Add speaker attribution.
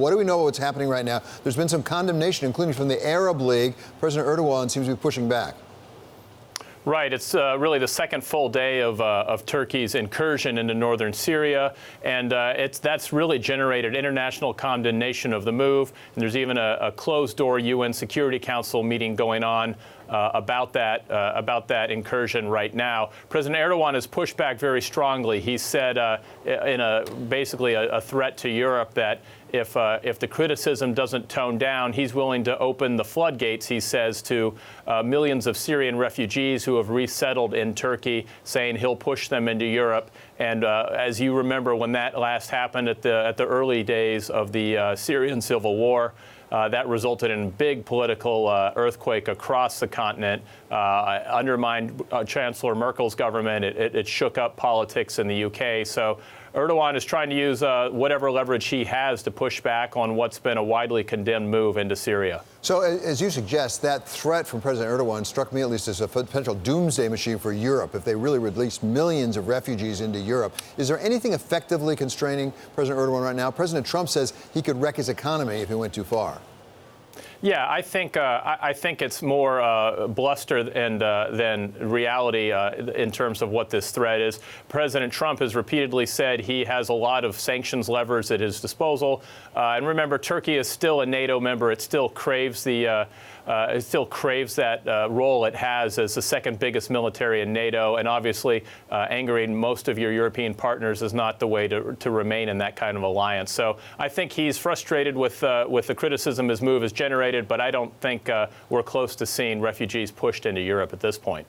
Speaker 1: What do we know about what's happening right now? There's been some condemnation, including from the Arab League. President Erdogan seems to be pushing back.
Speaker 2: Right. It's really the second full day of Turkey's incursion into northern Syria, and that's really generated international condemnation of the move. And there's even a closed-door UN Security Council meeting going on about that incursion right now. President Erdogan has pushed back very strongly. He said in basically a threat to Europe that if the criticism doesn't tone down, he's willing to open the floodgates, he says, to millions of Syrian refugees who have resettled in Turkey, saying he'll push them into Europe. And as you remember, when that last happened at the early days of the Syrian civil war, that resulted in a big political earthquake across the continent, undermined Chancellor Merkel's government. It shook up politics in the UK. So Erdogan is trying to use whatever leverage he has to push back on what's been a widely condemned move into Syria.
Speaker 1: So, as you suggest, that threat from President Erdogan struck me at least as a potential doomsday machine for Europe if they really release millions of refugees into Europe. Is there anything effectively constraining President Erdogan right now? President Trump says he could wreck his economy if he went too far.
Speaker 2: Yeah, I think it's more bluster than reality in terms of what this threat is. President Trump has repeatedly said he has a lot of sanctions levers at his disposal. And remember, Turkey is still a NATO member. It still craves that role it has as the second biggest military in NATO. And obviously, angering most of your European partners is not the way to remain in that kind of alliance. So I think he's frustrated with the criticism his move has generated, but I don't think we're close to seeing refugees pushed into Europe at this point.